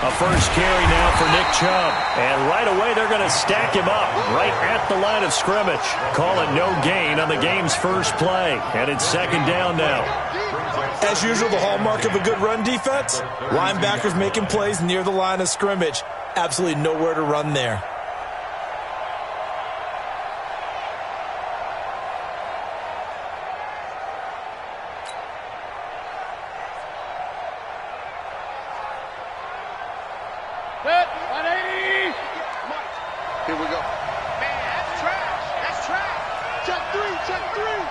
A first carry now for Nick Chubb. And right away, they're going to stack him up right at the line of scrimmage. Call it no gain on the game's first play. And it's second down now. As usual, the hallmark of a good run defense, linebackers making plays near the line of scrimmage. Absolutely nowhere to run there. Here we go. Man, that's trash. That's trash. Check three, check three.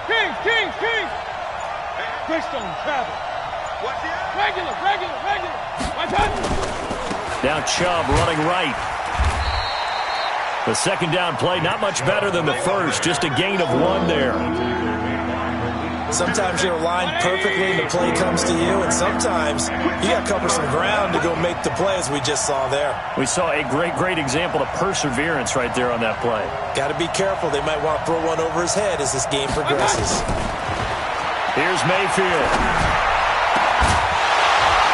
King. Keystone travel. What's the regular. Watch out. Now Chubb running right. The second down play, not much better than the first. Just a gain of 1 there. Sometimes you're aligned perfectly and the play comes to you, and sometimes you got to cover some ground to go make the play, as we just saw there. We saw a great example of perseverance right there on that play. Got to be careful. They might want to throw one over his head as this game progresses. Here's Mayfield.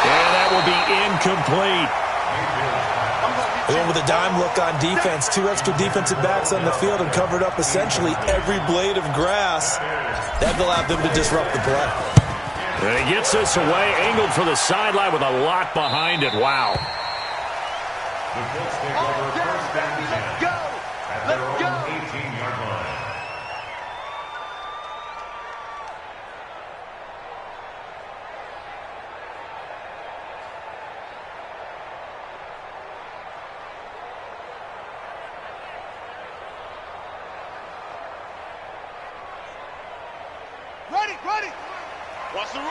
And that will be incomplete. Going with a dime look on defense. 2 extra defensive backs on the field and covered up essentially every blade of grass. That allowed them to disrupt the play. And he gets this away, angled for the sideline with a lot behind it. Wow. The Colts take over first down 10 at their own 18-yard line. Ready. What's the run?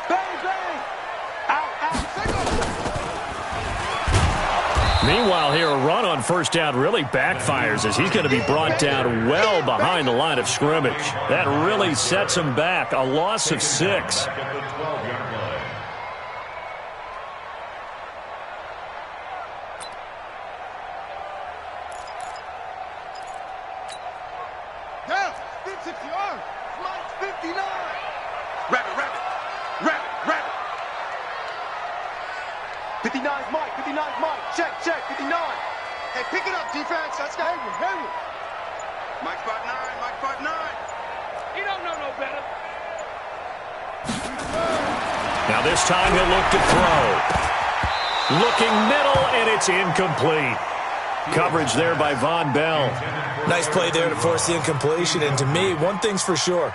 Bang. Out. Meanwhile, here a run on first down really backfires as he's going to be brought down well behind the line of scrimmage. That really sets him back. A loss of 6. Check, 59. Hey, pick it up, defense. Let's go. Hayward. Mike spot 9. He don't know no better. Now this time he'll look to throw. Looking middle, and it's incomplete. Coverage there by Von Bell. Nice play there to force the incompletion. And to me, one thing's for sure.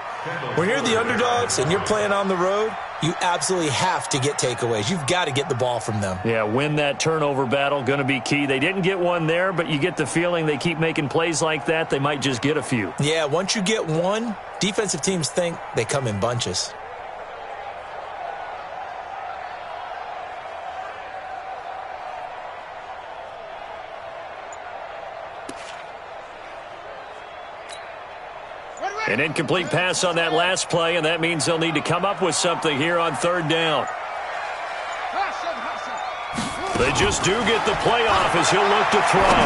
When you're the underdogs and you're playing on the road, you absolutely have to get takeaways. You've got to get the ball from them. Yeah, win that turnover battle, going to be key. They didn't get one there, but you get the feeling they keep making plays like that, they might just get a few. Yeah, once you get one, defensive teams think they come in bunches. An incomplete pass on that last play, and that means they'll need to come up with something here on third down. They just do get the play off as he'll look to throw.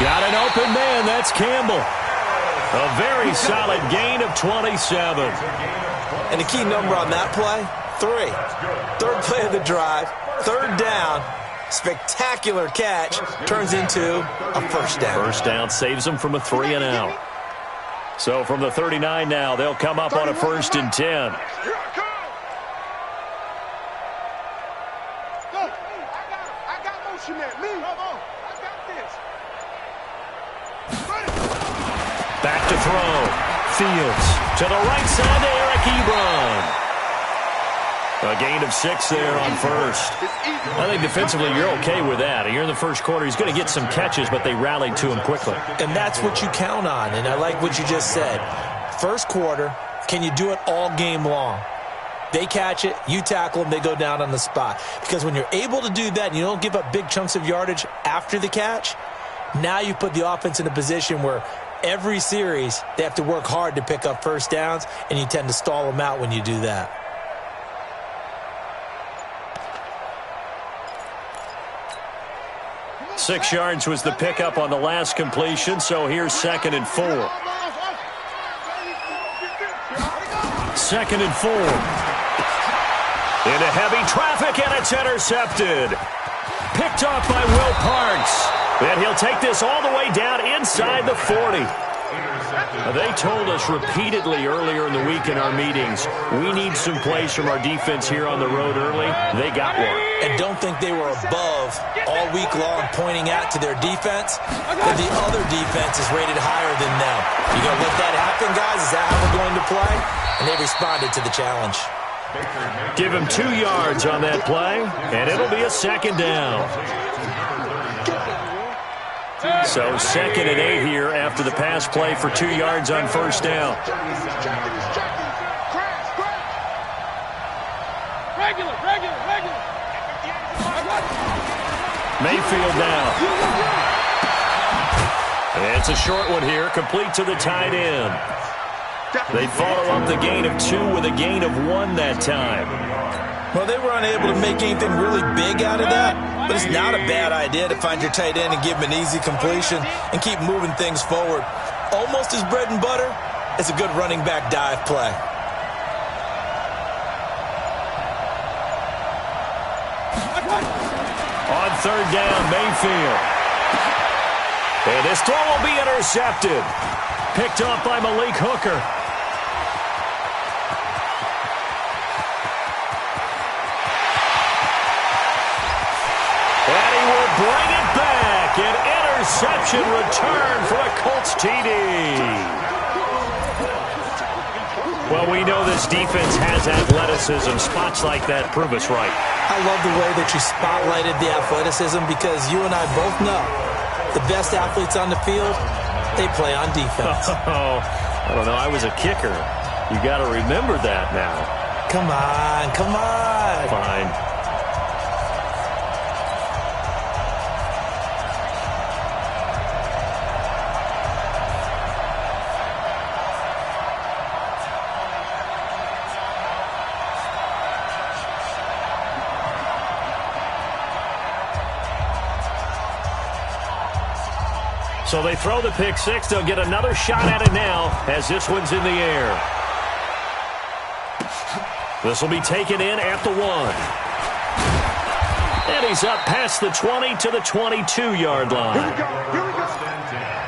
Got an open man. That's Campbell. A very solid gain of 27. And the key number on that play, 3. Third play of the drive, third down. Spectacular catch turns into a first down. First down saves them from a 3 and out. So from the 39 now, they'll come up on a 1st and 10. I got motion there. I got this. Back to throw. Fields to the right side to Eric Ebron. A gain of 6 there on first. I think defensively you're okay with that. You're in the first quarter. He's going to get some catches, but they rallied to him quickly. And that's what you count on, and I like what you just said. First quarter, can you do it all game long? They catch it, you tackle them, they go down on the spot. Because when you're able to do that and you don't give up big chunks of yardage after the catch, now you put the offense in a position where every series they have to work hard to pick up first downs, and you tend to stall them out when you do that. Six yards was the pickup on the last completion, so here's 2nd and 4. 2nd and 4. Into heavy traffic, and it's intercepted. Picked off by Will Parks. And he'll take this all the way down inside the 40. They told us repeatedly earlier in the week in our meetings, we need some plays from our defense here on the road early. They got one. And don't think they were above all week long pointing out to their defense, but the other defense is rated higher than them. You going to let that happen, guys? Is that how we're going to play? And they responded to the challenge. Give him 2 yards on that play, and it'll be a 2nd down. So 2nd and 8 here after the pass play for 2 yards on 1st down. Regular. Mayfield now. It's a short one here, complete to the tight end. They follow up the gain of 2 with a gain of 1 that time. Well, they were unable to make anything really big out of that, but it's not a bad idea to find your tight end and give him an easy completion and keep moving things forward. Almost as bread and butter, it's a good running back dive play. On 3rd down, Mayfield. And this throw will be intercepted. Picked off by Malik Hooker. And he will bring it back. An interception return for a Colts TD. Well, we know this defense has athleticism. Spots like that prove us right. I love the way that you spotlighted the athleticism because you and I both know the best athletes on the field, they play on defense. Oh, I don't know. I was a kicker. You got to remember that now. Come on. Fine. So they throw the pick 6. They'll get another shot at it now as this one's in the air. This will be taken in at the 1. And he's up past the 20 to the 22-yard line.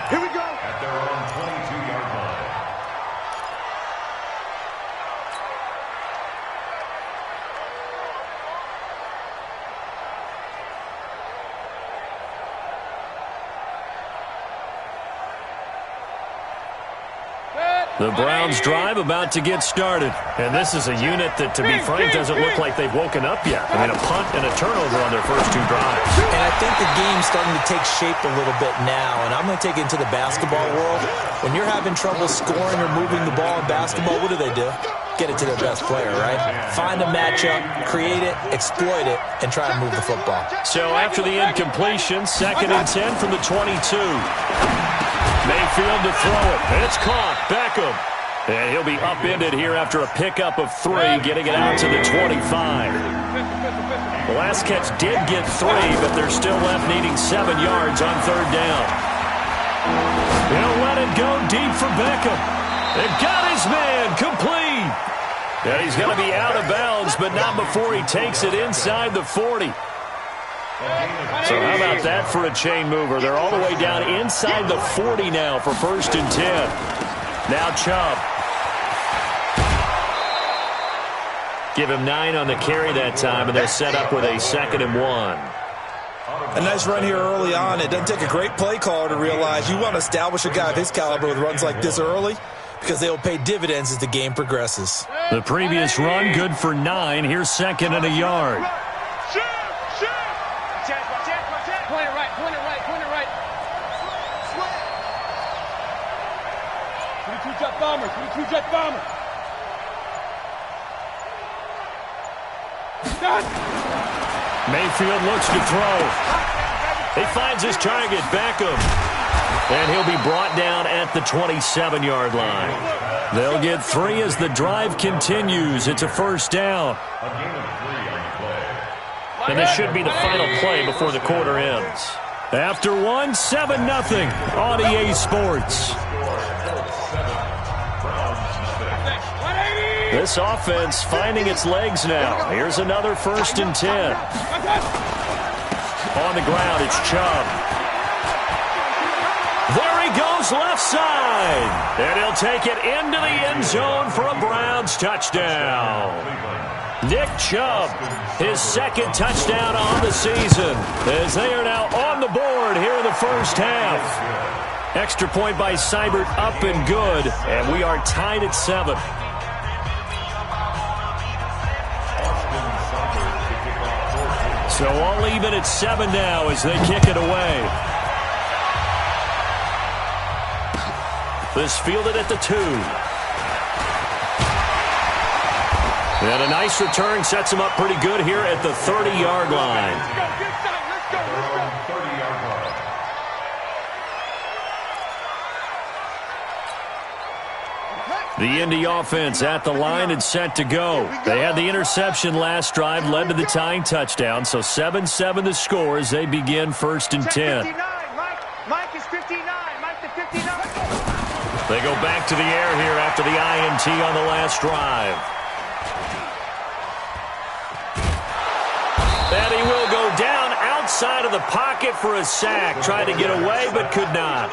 Here we go. At their own 22-yard line. The Browns drive about to get started. And this is a unit that, to be frank, doesn't look like they've woken up yet. I mean, a punt and a turnover on their first 2 drives. And I think the game's starting to take shape a little bit now. And I'm going to take it into the basketball world. When you're having trouble scoring or moving the ball in basketball, what do? Get it to their best player, right? Find a matchup, create it, exploit it, and try to move the football. So after the incompletion, 2nd and 10 from the 22. Mayfield to throw it. And it's caught. Beckham. And he'll be upended here after a pickup of 3, getting it out to the 25. The last catch did get 3, but they're still left needing 7 yards on 3rd down. He'll let it go deep for Beckham. And got his man complete. And he's going to be out of bounds, but not before he takes it inside the 40. So how about that for a chain mover? They're all the way down inside the 40 now for 1st and 10. Now Chubb. Give him 9 on the carry that time, and they're set up with a 2nd and 1. A nice run here early on. It doesn't take a great play caller to realize you want to establish a guy of his caliber with runs like this early because they will pay dividends as the game progresses. The previous run good for 9. Here's 2nd and a yard. Point it right. 22 jet bomber. Mayfield looks to throw. He finds his target, Beckham. And he'll be brought down at the 27-yard line. They'll get 3 as the drive continues. It's a 1st down. And this should be the final play before the quarter ends. After 1, 7-0 on EA Sports. This offense finding its legs now. Here's another 1st and 10. On the ground, it's Chubb. There he goes left side. And he'll take it into the end zone for a Browns touchdown. Nick Chubb, his 2nd touchdown on the season, as they are now on the board here in the first half. Extra point by Seibert up and good, and we are tied at 7. So all even at 7 now as they kick it away. This fielded at the 2. And a nice return sets him up pretty good here at the 30-yard line. The Indy offense at the line and set to go. They had the interception last drive, led to the tying touchdown. So 7-7 the score as they begin 1st and 10. Mike is 59. Mike the 59. They go back to the air here after the INT on the last drive. And he will go down outside of the pocket for a sack. Tried to get away, but could not.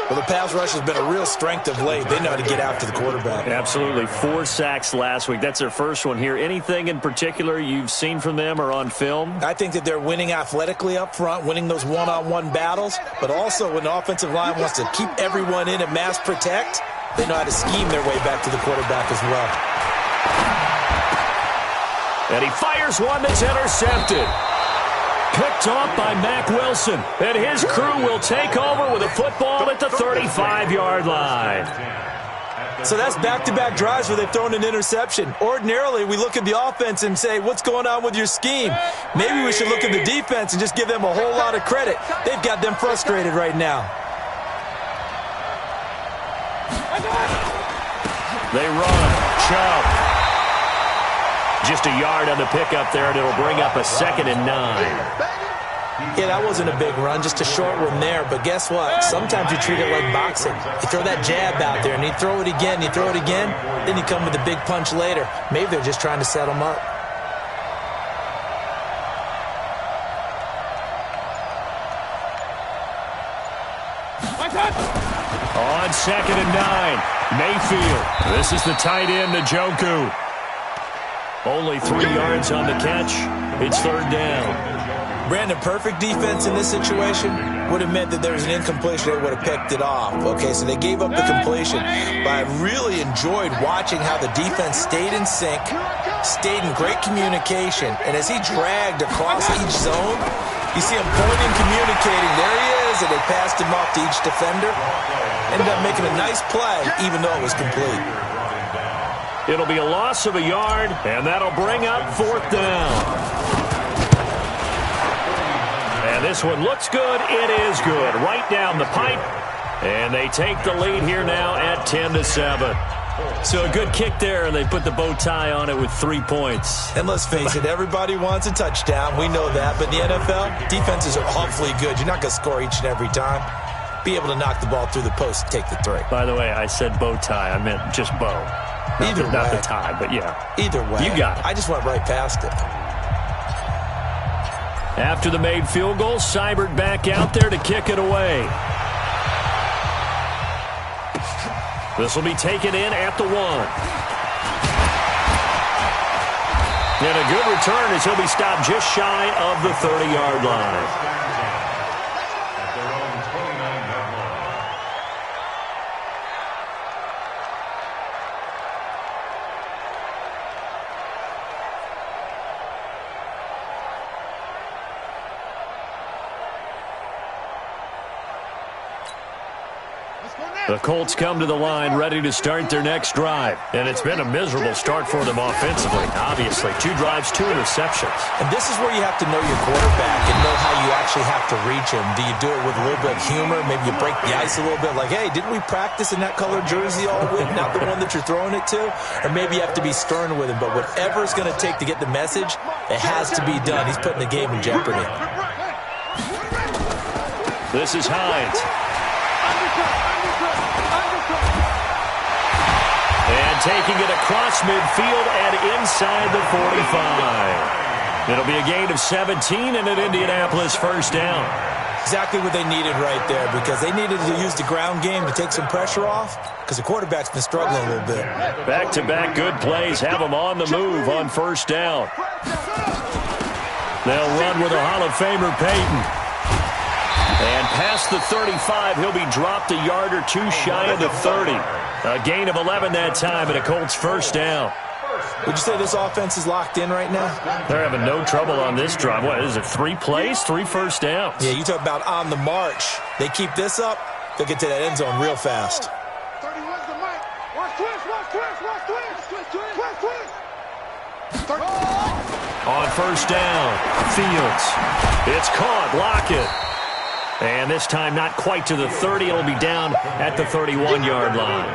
Well, the pass rush has been a real strength of late. They know how to get after the quarterback. Absolutely. 4 sacks last week. That's their first one here. Anything in particular you've seen from them or on film? I think that they're winning athletically up front, winning those one-on-one battles, but also when the offensive line wants to keep everyone in and mass protect, they know how to scheme their way back to the quarterback as well. And he fires one that's intercepted. Picked off by Mack Wilson. And his crew will take over with a football at the 35-yard line. So that's back-to-back drives where they've thrown an interception. Ordinarily, we look at the offense and say, what's going on with your scheme? Maybe we should look at the defense and just give them a whole lot of credit. They've got them frustrated right now. They run. Chubb. Just a yard on the pickup there, and it'll bring up a 2nd and 9. Yeah, that wasn't a big run, just a short one there. But guess what? Sometimes you treat it like boxing. You throw that jab out there, and you throw it again, then you come with a big punch later. Maybe they're just trying to set them up. On 2nd and 9, Mayfield. This is the tight end, Njoku. Only 3 yards on the catch. It's 3rd down. Brandon, perfect defense in this situation would have meant that there was an incompletion. They would have picked it off. Okay, so they gave up the completion. But I really enjoyed watching how the defense stayed in sync, stayed in great communication. And as he dragged across each zone, you see him pointing, communicating. There he is, and they passed him off to each defender. Ended up making a nice play, even though it was complete. It'll be a loss of a yard, and that'll bring up 4th down. And this one looks good. It is good. Right down the pipe. And they take the lead here now at 10-7. So a good kick there, and they put the bow tie on it with 3 points. And let's face it, everybody wants a touchdown. We know that. But in the NFL, defenses are awfully good. You're not going to score each and every time. Be able to knock the ball through the post and take the 3. By the way, I said bow tie. I meant just bow. Not the tie, but yeah. Either way. You got it. I just went right past it. After the made field goal, Seibert back out there to kick it away. This will be taken in at the 1. And a good return as he'll be stopped just shy of the 30-yard line. The Colts come to the line ready to start their next drive. And it's been a miserable start for them offensively. Obviously, 2 drives, 2 interceptions. And this is where you have to know your quarterback and know how you actually have to reach him. Do you do it with a little bit of humor? Maybe you break the ice a little bit like, hey, didn't we practice in that colored jersey all week? Not the one that you're throwing it to? Or maybe you have to be stern with him. But whatever it's going to take to get the message, it has to be done. He's putting the game in jeopardy. This is Hines. And taking it across midfield and inside the 45. It'll be a gain of 17 and an Indianapolis first down. Exactly what they needed right there, because they needed to use the ground game to take some pressure off, because the quarterback's been struggling a little bit. Back-to-back good plays have them on the move on first down. They'll run with a Hall of Famer, Peyton. And past the 35, he'll be dropped a yard or two shy of the 30. A gain of 11 that time, and a Colts first down. Would you say this offense is locked in right now? They're having no trouble on this drive. What is it, 3 plays, 3 first downs? Yeah, you talk about on the march. They keep this up, they'll get to that end zone real fast. 31's the mic. Watch twist, watch twist, watch twist. Twist, twist. On first down, Fields. It's caught, Lockett. And this time not quite to the 30. It'll be down at the 31-yard line.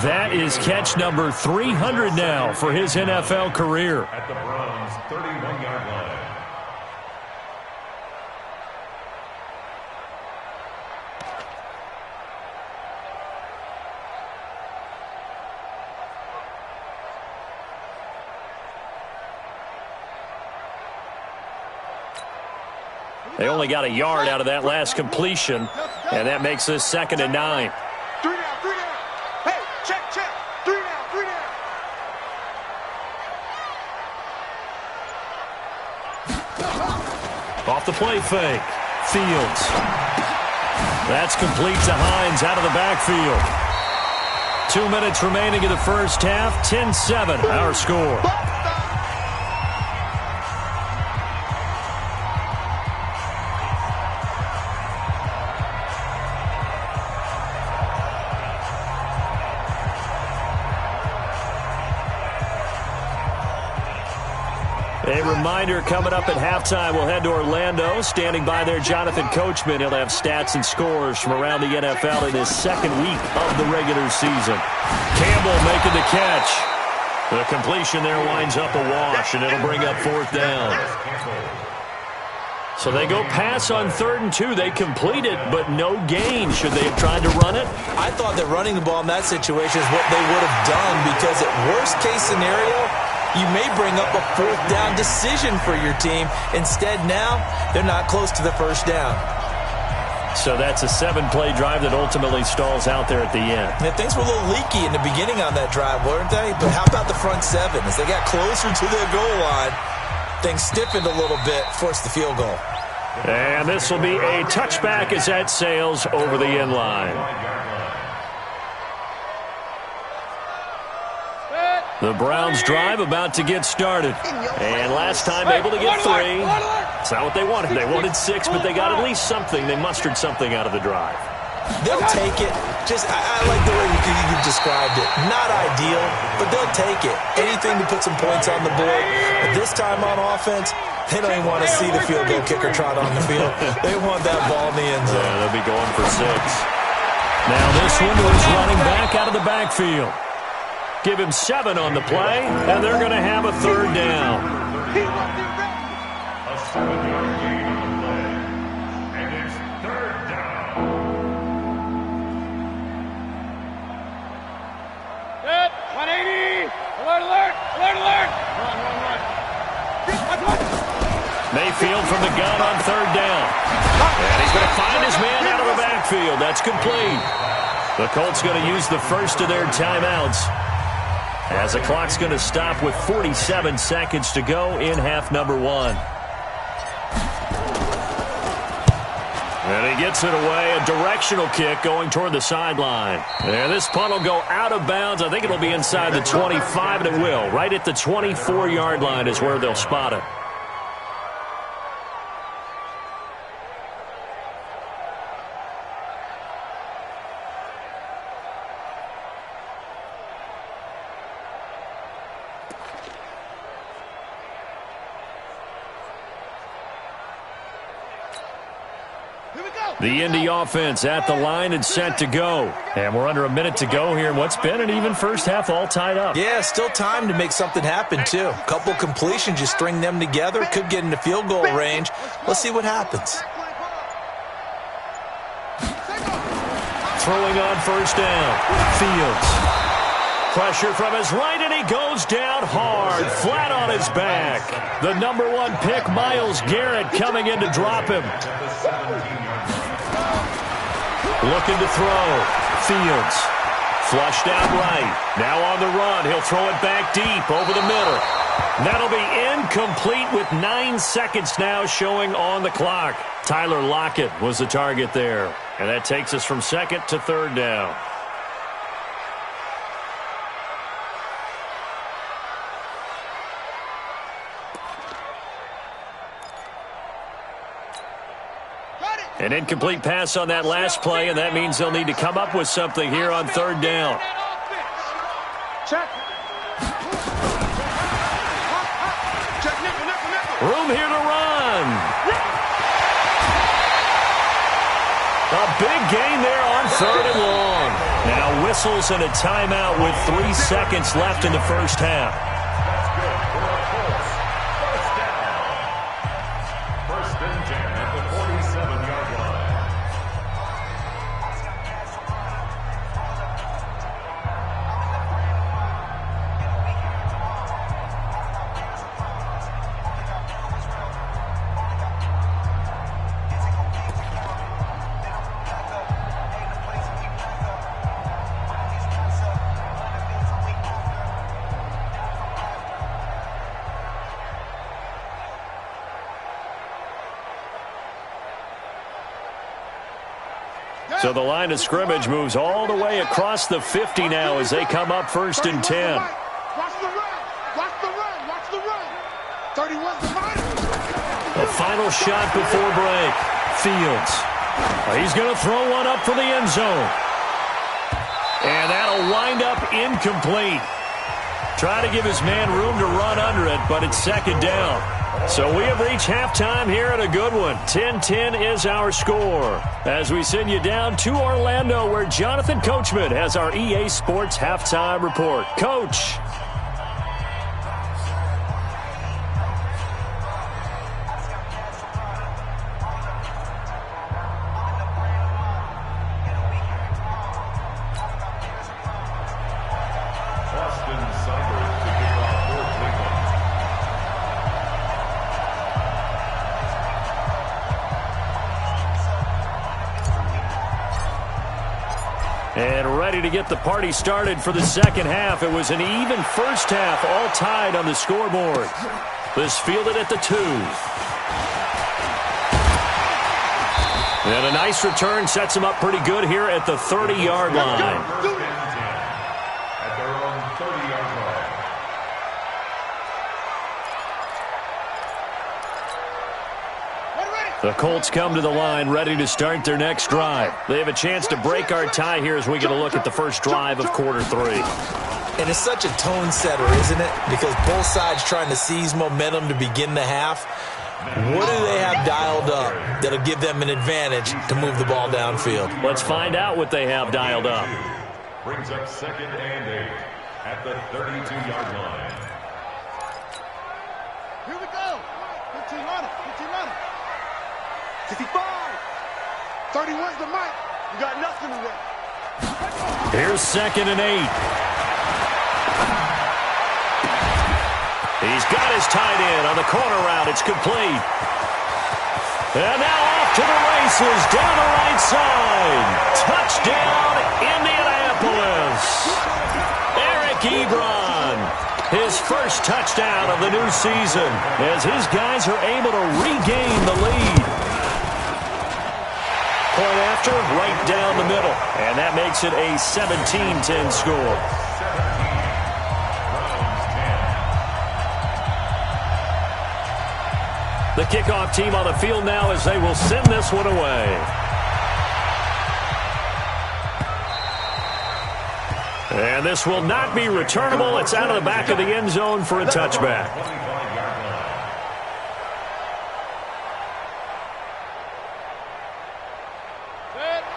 That is catch number 300 now for his NFL career. At the Browns' 31-yard line. They only got a yard out of that last completion, and that makes this 2nd and 9. 3 down, 3 down. Hey, check. 3 down, 3 down. Off the play fake. Fields. That's complete to Hines out of the backfield. 2 minutes remaining in the first half. 10-7, our score. A reminder, coming up at halftime, we'll head to Orlando. Standing by there, Jonathan Coachman. He'll have stats and scores from around the NFL in his 2nd week of the regular season. Campbell making the catch. The completion there winds up a wash, and it'll bring up 4th down. So they go pass on 3rd and 2. They complete it, but no gain. Should they have tried to run it? I thought that running the ball in that situation is what they would have done, because at worst case scenario, you may bring up a 4th down decision for your team. Instead, now, they're not close to the first down. So that's a 7-play drive that ultimately stalls out there at the end. And things were a little leaky in the beginning on that drive, weren't they? But how about the front 7? As they got closer to their goal line, things stiffened a little bit, forced the field goal. And this will be a touchback as that sails over the end line. The Browns drive about to get started. And last time able to get 3. It's not what they wanted. They wanted 6, but they got at least something. They mustered something out of the drive. They'll take it. I like the way you described it. Not ideal, but they'll take it. Anything to put some points on the board. But this time on offense, they don't even want to see the field goal kicker trot on the field. They want that ball in the end zone. Yeah, they'll be going for 6. Now this one is running back out of the backfield. Give him 7 on the play, and they're going to have a 3rd down. A 7-yard gain on the play. And it's 3rd down. Good. 180. Alert, alert. Alert, alert. Run. Mayfield from the gun on 3rd down. And he's going to find his man out of the backfield. That's complete. The Colts going to use the first of their timeouts, as the clock's going to stop with 47 seconds to go in half number 1. And he gets it away, a directional kick going toward the sideline. And this punt will go out of bounds. I think it'll be inside the 25, and it will. Right at the 24-yard line is where they'll spot it. The Indy offense at the line and set to go. And we're under a minute to go here in what's been an even first half, all tied up. Yeah, still time to make something happen, too. A couple completions, you string them together, could get into field goal range. Let's see what happens. Throwing on first down, Fields. Pressure from his right, and he goes down hard, flat on his back. The #1 pick, Myles Garrett, coming in to drop him. Looking to throw. Fields. Flushed out right. Now on the run. He'll throw it back deep over the middle. That'll be incomplete with 9 seconds now showing on the clock. Tyler Lockett was the target there. And that takes us from 2nd to 3rd down. An incomplete pass on that last play, and that means they'll need to come up with something here on 3rd down. Check. Room here to run. A big gain there on 3rd and long. Now whistles and a timeout with 3 seconds left in the first half. First and 10 at the 47-yard line. So the line of scrimmage moves all the way across the 50 now as they come up 1st and 10. Watch the run. Watch the run. Watch the run. 31's the line. A final shot before break. Fields. He's going to throw one up for the end zone. And that'll wind up incomplete. Try to give his man room to run under it, but it's 2nd down. So we have reached halftime here at a good one. 10-10 is our score. As we send you down to Orlando, where Jonathan Coachman has our EA Sports halftime report. Coach. And ready to get the party started for the second half. It was an even first half, all tied on the scoreboard. This fielded at the 2. And a nice return sets him up pretty good here at the 30-yard line. At their own 30-yard line. The Colts come to the line ready to start their next drive. They have a chance to break our tie here as we get a look at the first drive of quarter 3. And it's such a tone setter, isn't it? Because both sides trying to seize momentum to begin the half. What do they have dialed up that'll give them an advantage to move the ball downfield? Let's find out what they have dialed up. Brings up 2nd and 8 at the 32-yard line. Here we go. 1500. 55. 31's the mic. You got nothing to do. Here's 2nd and 8. He's got his tight end on the corner route. It's complete. And now off to the races down the right side. Touchdown, Indianapolis. Eric Ebron. His first touchdown of the new season as his guys are able to regain the lead. Point after, right down the middle. And that makes it a 17-10 score. The kickoff team on the field now as they will send this one away. And this will not be returnable. It's out of the back of the end zone for a touchback.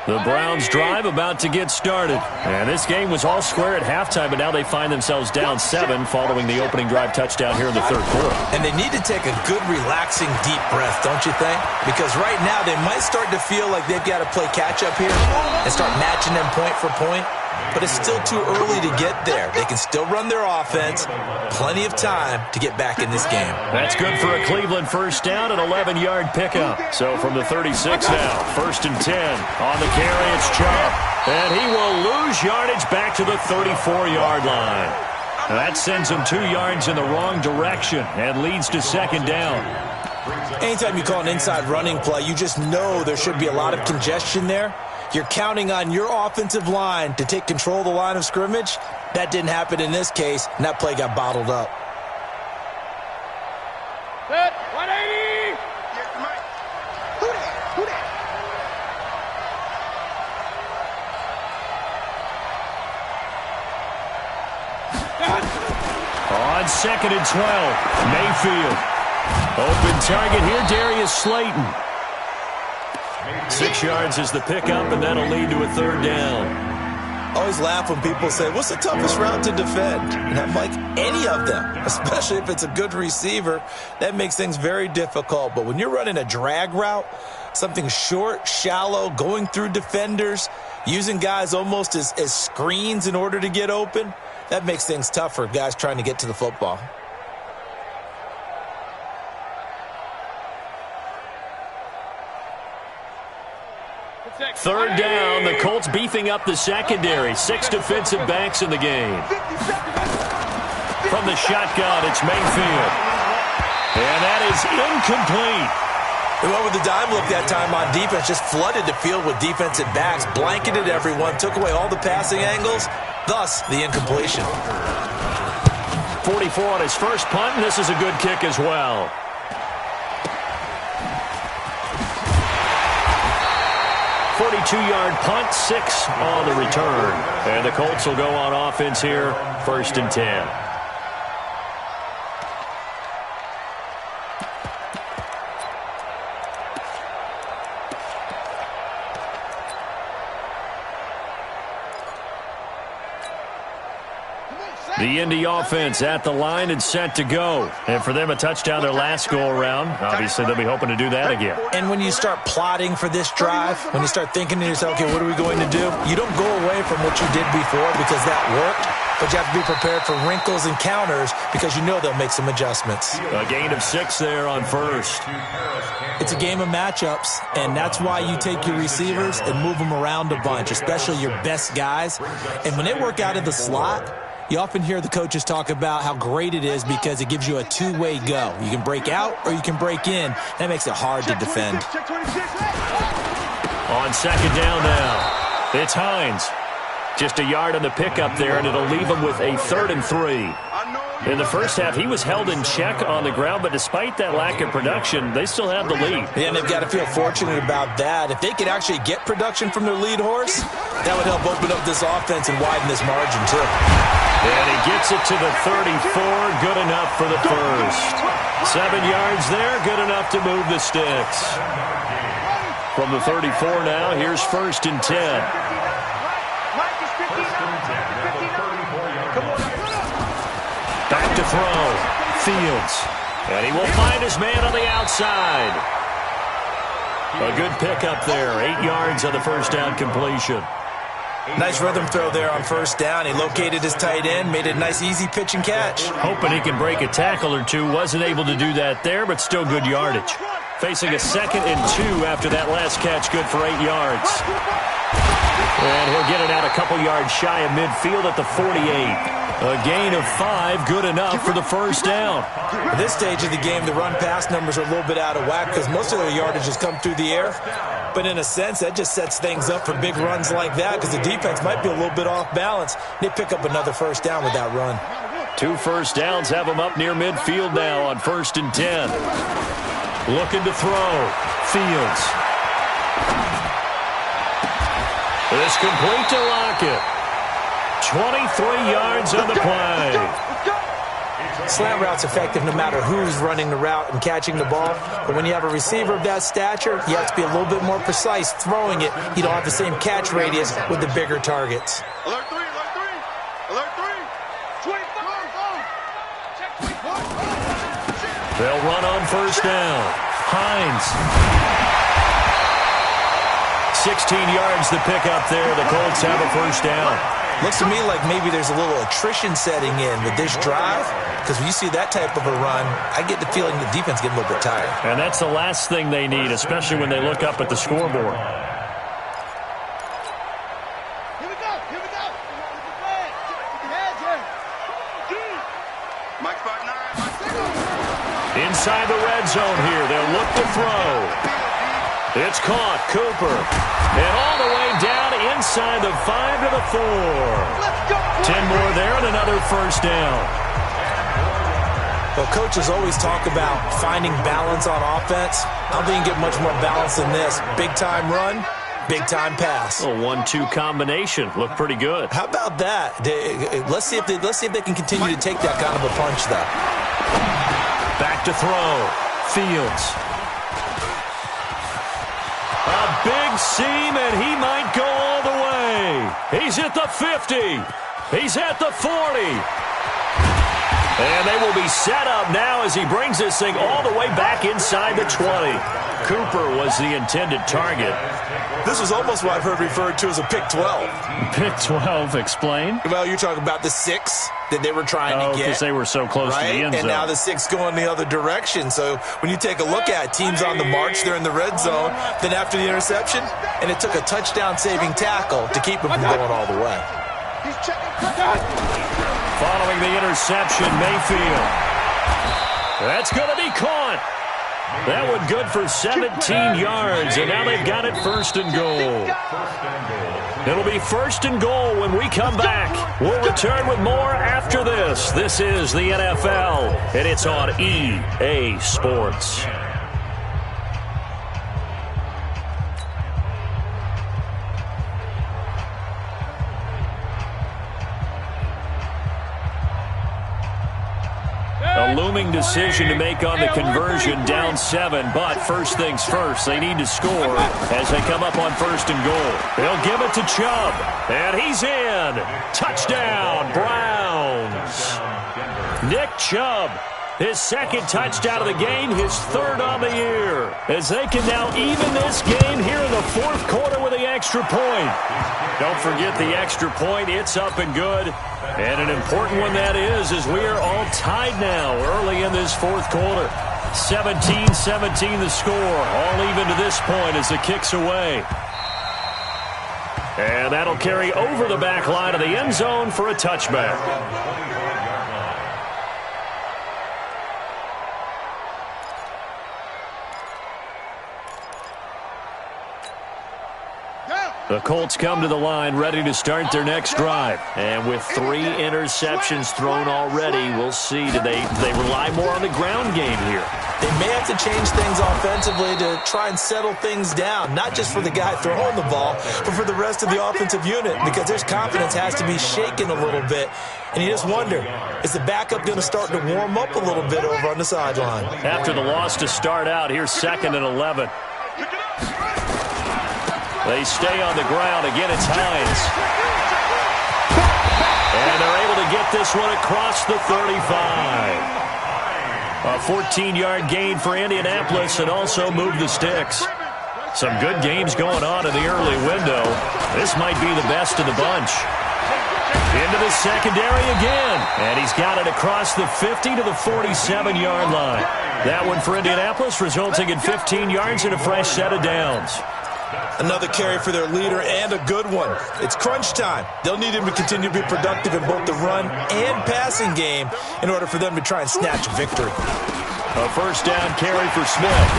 The Browns drive about to get started. And this game was all square at halftime, but now they find themselves down 7 following the opening drive touchdown here in the 3rd quarter. And they need to take a good, relaxing, deep breath, don't you think? Because right now they might start to feel like they've got to play catch-up here and start matching them point for point. but it's still too early to get there. They can still run their offense. Plenty of time to get back in this game. That's good for a Cleveland first down, an 11-yard pickup. So from the 36 now, 1st and 10. On the carry, it's Chubb. And he will lose yardage back to the 34-yard line. That sends him 2 yards in the wrong direction and leads to 2nd down. Anytime you call an inside running play, you just know there should be a lot of congestion there. You're counting on your offensive line to take control of the line of scrimmage. That didn't happen in this case, and that play got bottled up. Set, 180! Yes, Mike. Who that? Who that? On 2nd and 12, Mayfield. Open target here, Darius Slayton. 6 yards is the pickup, and that'll lead to a 3rd down. Always laugh when people say, what's the toughest route to defend? And I'm like, any of them, especially if it's a good receiver. That makes things very difficult. But when you're running a drag route, something short, shallow, going through defenders, using guys almost as screens in order to get open, that makes things tough for guys trying to get to the football. Third down, the Colts beefing up the secondary. 6 defensive backs in the game. From the shotgun, it's Mayfield. And that is incomplete. They went with the dime look that time on defense, just flooded the field with defensive backs, blanketed everyone, took away all the passing angles, thus the incompletion. 44 on his first punt, and this is a good kick as well. .42-yard punt, 6 on the return. And the Colts will go on offense here, 1st and 10. The Indy offense at the line and set to go. And for them, a touchdown their last go-around. Obviously, they'll be hoping to do that again. And when you start plotting for this drive, when you start thinking to yourself, okay, what are we going to do? You don't go away from what you did before because that worked, but you have to be prepared for wrinkles and counters because you know they'll make some adjustments. A gain of 6 there on 1st. It's a game of matchups, and that's why you take your receivers and move them around a bunch, especially your best guys. And when they work out of the slot, you often hear the coaches talk about how great it is because it gives you a two-way go. You can break out or you can break in. That makes it hard to defend. On 2nd down now, it's Hines. Just a yard on the pickup there, and it'll leave him with a 3rd and 3. In the first half, he was held in check on the ground, but despite that lack of production, they still have the lead. Yeah, and they've got to feel fortunate about that. If they could actually get production from their lead horse, that would help open up this offense and widen this margin, too. And he gets it to the 34, good enough for the first. 7 yards there, good enough to move the sticks. From the 34 now, here's 1st and 10. Back to throw, Fields. And he will find his man on the outside. A good pickup there, 8 yards on the first down completion. Nice rhythm throw there on 1st down. He located his tight end, made it a nice, easy pitch and catch. Hoping he can break a tackle or two. Wasn't able to do that there, but still good yardage. Facing a 2nd and 2 after that last catch, good for 8 yards. And he'll get it out a couple yards shy of midfield at the 48. A gain of 5, good enough for the first down. At this stage of the game, the run-pass numbers are a little bit out of whack because most of their yardage has come through the air. But in a sense, that just sets things up for big runs like that because the defense might be a little bit off balance. They pick up another first down with that run. 2 first downs have them up near midfield now on 1st and 10. Looking to throw. Fields. It's complete to Lockett. 23 yards on the play. Slant route's effective no matter who's running the route and catching the ball. But when you have a receiver of that stature, you have to be a little bit more precise throwing it. You don't have the same catch radius with the bigger targets. Alert 3, alert 3. Alert 3. 25. They'll run on first down. Hines. 16 yards to pick up there. The Colts have a first down. Looks to me like maybe there's a little attrition setting in with this drive, because when you see that type of a run, I get the feeling the defense getting a little bit tired. And that's the last thing they need, especially when they look up at the scoreboard. Here we go. Here we go. Mike spot 9. Inside the red zone here, they'll look to throw. It's caught, Cooper. And all the way down inside the 5 to the 4. 10 more there and another first down. Well, coaches always talk about finding balance on offense. I don't think you get much more balance than this. Big-time run, big-time pass. A 1-2 combination. Looked pretty good. How about that? Let's see if they can continue to take that kind of a punch, though. Back to throw. Fields. A big seam, and he might go all the way. He's at the 50. He's at the 40. And they will be set up now as he brings this thing all the way back inside the 20. Cooper was the intended target. This was almost what I've heard referred to as a pick 12. Pick 12, explain? Well, you're talking about the 6 that they were trying to get. Because they were so close to the end zone. And now the 6 going the other direction. So when you take a look at teams on the march, they're in the red zone. Then after the interception, and it took a touchdown-saving tackle to keep them from going all the way. He's checking. Following the interception, Mayfield. That's going to be caught. That one good for 17 yards, and now they've got it first and goal. It'll be first and goal when we come back. We'll return with more after this. This is the NFL, and it's on EA Sports. A looming decision to make on the conversion, down 7. But first things first, they need to score as they come up on first and goal. They'll give it to Chubb, and he's in. Touchdown, Browns. Nick Chubb, his second touchdown of the game, his third on the year. As they can now even this game here in the fourth quarter with the extra point. Don't forget the extra point. It's up and good. And an important one that is, as we are all tied now early in this fourth quarter. 17-17 the score. All even to this point as the kick's away. And that'll carry over the back line of the end zone for a touchback. The Colts come to the line ready to start their next drive. And with 3 interceptions thrown already, we'll see. Do they rely more on the ground game here? They may have to change things offensively to try and settle things down, not just for the guy throwing the ball, but for the rest of the offensive unit, because their confidence has to be shaken a little bit. And you just wonder, is the backup going to start to warm up a little bit over on the sideline? After the loss to start out, here's 2nd and 11. They stay on the ground. Again, it's Hines. And they're able to get this one across the 35. A 14-yard gain for Indianapolis and also move the sticks. Some good games going on in the early window. This might be the best of the bunch. Into the secondary again. And he's got it across the 50 to the 47-yard line. That one for Indianapolis resulting in 15 yards and a fresh set of downs. Another carry for their leader and a good one. It's crunch time. They'll need him to continue to be productive in both the run and passing game in order for them to try and snatch a victory. A first down carry for Smith.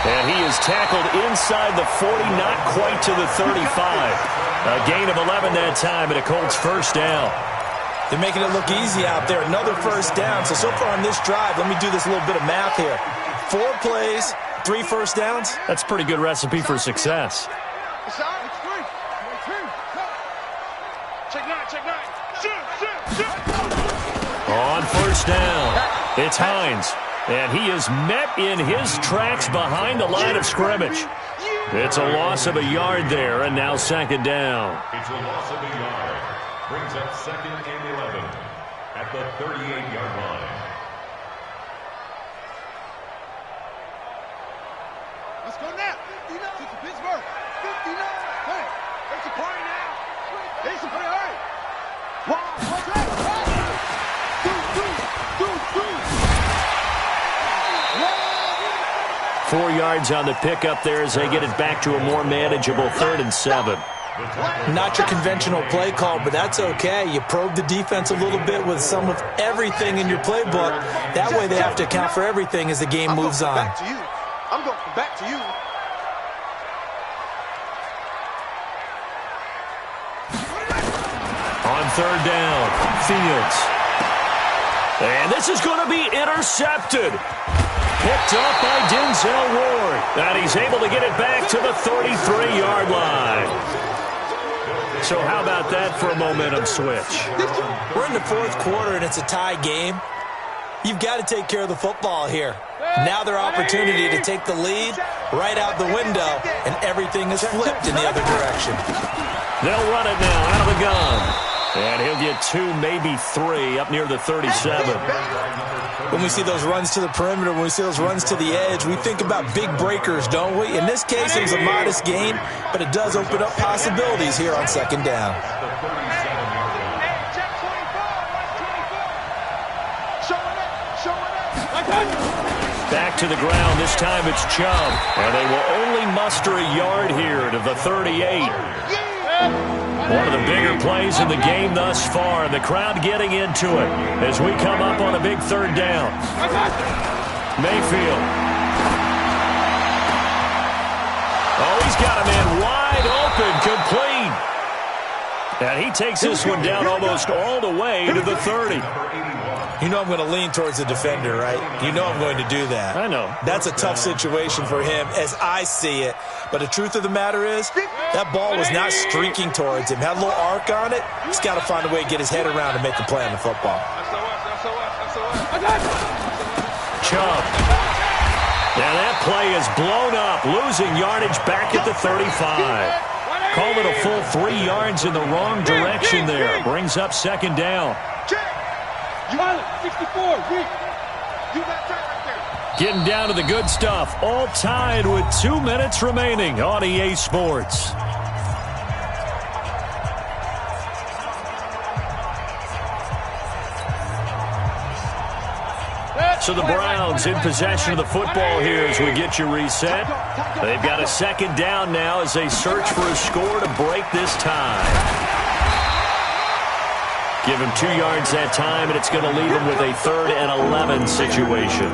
And he is tackled inside the 40, not quite to the 35. A gain of 11 that time and a Colts first down. They're making it look easy out there. Another first down. So far on this drive, let me do this little bit of math here. 4 plays, 3 first downs. That's a pretty good recipe for success. On first down, it's Hines. And he is met in his tracks behind the line of scrimmage. It's a loss of a yard there, and now 2nd down. It's a loss of a yard. Brings up 2nd and 11 at the 38-yard line. Let's go now. 59 to Pittsburgh. 59. Hey, there's a party now. There's a party. 4 yards on the pickup there as they get it back to a more manageable 3rd and 7. Not your conventional play call, but that's okay. You probe the defense a little bit with some of everything in your playbook. That way they have to account for everything as the game moves on. I'm going back to you. On 3rd down, Fields. And this is going to be intercepted. Picked up by Denzel Ward. And he's able to get it back to the 33-yard line. So how about that for a momentum switch? We're in the 4th quarter, and it's a tie game. You've got to take care of the football here. Now their opportunity to take the lead right out the window, and everything is flipped in the other direction. They'll run it now out of the gun. And he'll get 2, maybe 3 up near the 37. When we see those runs to the perimeter, when we see those runs to the edge, we think about big breakers, don't we? In this case, it was a modest gain, but it does open up possibilities here on 2nd down. Back to the ground. This time it's Chubb. And they will only muster a yard here to the 38. One of the bigger plays in the game thus far, and the crowd getting into it as we come up on a big 3rd down. Mayfield. Oh, he's got a man wide open, complete. And he takes this one down almost all the way to the 30. You know I'm going to lean towards the defender, right? You know I'm going to do that. I know. That's a tough situation for him as I see it. But the truth of the matter is, that ball was not streaking towards him. Had a little arc on it. He's got to find a way to get his head around and make a play on the football. Chubb. Now that play is blown up, losing yardage back at the 35. Call it a full 3 yards in the wrong direction there. Brings up 2nd down. Getting down to the good stuff. All tied with 2 minutes remaining on EA Sports. So the Browns in possession of the football here as we get you reset. They've got a 2nd down now as they search for a score to break this tie. Give him 2 yards that time, and it's going to leave him with a 3rd and 11 situation.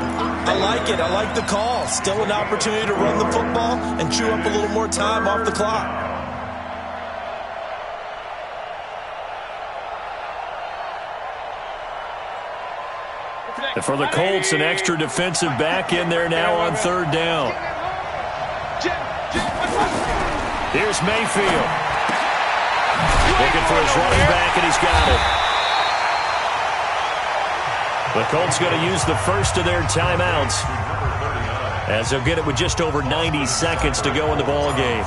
I like it. I like the call. Still an opportunity to run the football and chew up a little more time off the clock. And for the Colts, an extra defensive back in there now on 3rd down. Here's Mayfield. Looking for his running back, and he's got it. The Colts going to use the first of their timeouts as they'll get it with just over 90 seconds to go in the ball game.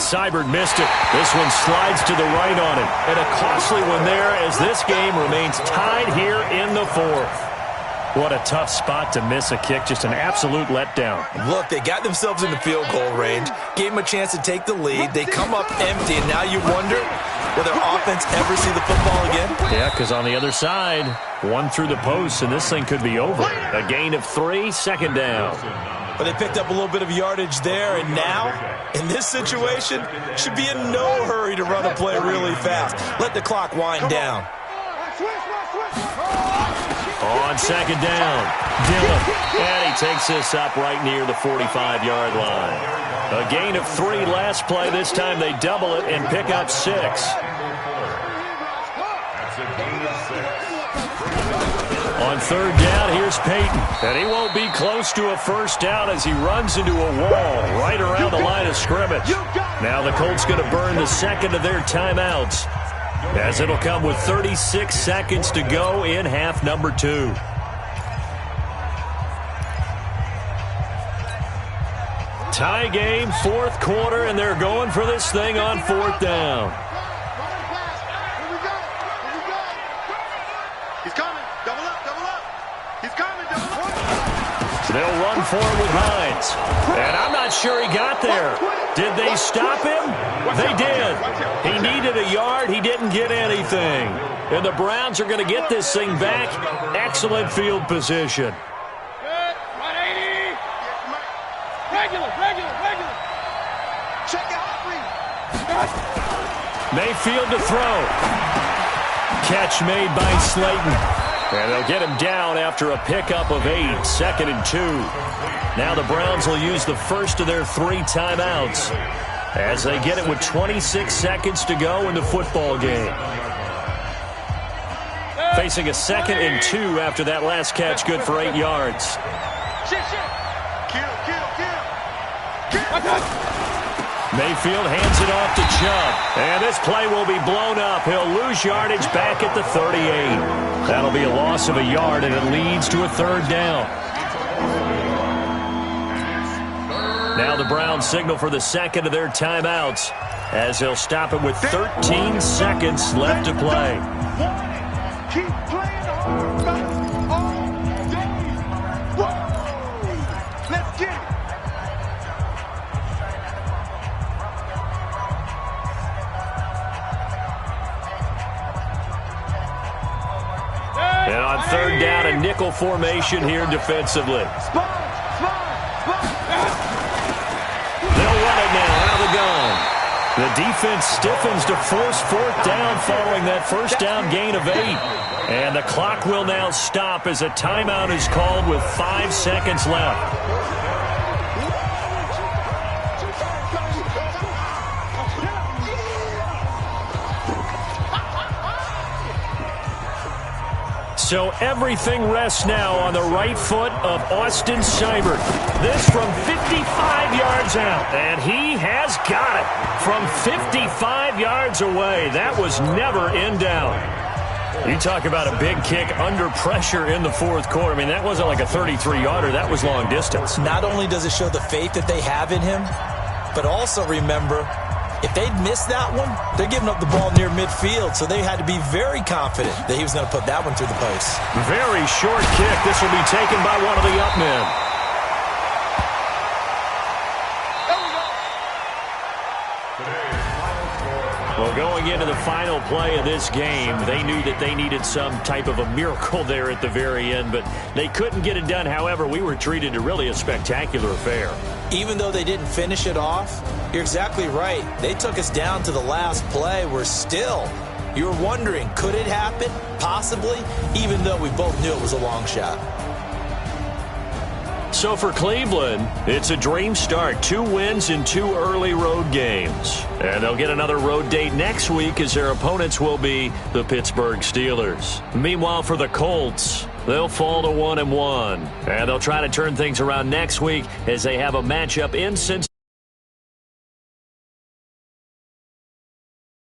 Seibert missed it. This one slides to the right on it. And a costly one there as this game remains tied here in the 4th. What a tough spot to miss a kick. Just an absolute letdown. Look, they got themselves in the field goal range, gave them a chance to take the lead. They come up empty, and now you wonder, will their offense ever see the football again? Yeah, because on the other side, one through the post, and this thing could be over. A gain of 3, 2nd down. But they picked up a little bit of yardage there, and now, in this situation, should be in no hurry to run a play really fast. Let the clock wind down. On 2nd down, Dillon. And he takes this up right near the 45-yard line. A gain of 3 last play. This time they double it and pick up 6. On 3rd down, here's Peyton. And he won't be close to a first down as he runs into a wall right around the line of scrimmage. Now the Colts going to burn the second of their timeouts, as it'll come with 36 seconds to go in half number 2. Tie game, 4th quarter, and they're going for this thing on 4th down. He's coming. Double up, double up. He's coming, double up. They'll run for it with Hines. And I'm not sure he got there. Did they stop him? They did. He needed a yard. He didn't get anything. And the Browns are going to get this thing back. Excellent field position. Good. 180. Regular. Check your heart rate. Mayfield to throw. Catch made by Slayton. And they'll get him down after a pickup of 8, 2nd and 2. Now the Browns will use the first of their 3 timeouts as they get it with 26 seconds to go in the football game. Facing a 2nd and 2 after that last catch, good for 8 yards. Mayfield hands it off to Chubb. And this play will be blown up. He'll lose yardage back at the 38. That'll be a loss of a yard, and it leads to a 3rd down. Now the Browns signal for the 2nd of their timeouts as they'll stop it with 13 seconds left to play. Keep playing all day. Whoa. Let's get it. And on 3rd down, a nickel formation here defensively. They'll run it now out of the gun. The defense stiffens to force 4th down following that 1st down gain of 8. And the clock will now stop as a timeout is called with 5 seconds left. So everything rests now on the right foot of Austin Seibert. This from 55 yards out, and he has got it from 55 yards away. That was never in doubt. You talk about a big kick under pressure in the 4th quarter. I mean, that wasn't like a 33-yarder. That was long distance. Not only does it show the faith that they have in him, but also remember, if they'd missed that one, they're giving up the ball near midfield, so they had to be very confident that he was going to put that one through the post. Very short kick. This will be taken by one of the up men. Well, going into the final play of this game, they knew that they needed some type of a miracle there at the very end, but they couldn't get it done. However, we were treated to really a spectacular affair. Even though they didn't finish it off, you're exactly right. They took us down to the last play. We're still, you were wondering, could it happen? Possibly, even though we both knew it was a long shot. So for Cleveland, it's a dream start. 2 wins in 2 early road games. And they'll get another road date next week as their opponents will be the Pittsburgh Steelers. Meanwhile, for the Colts, they'll fall to 1-1. And they'll try to turn things around next week as they have a matchup in Cincinnati.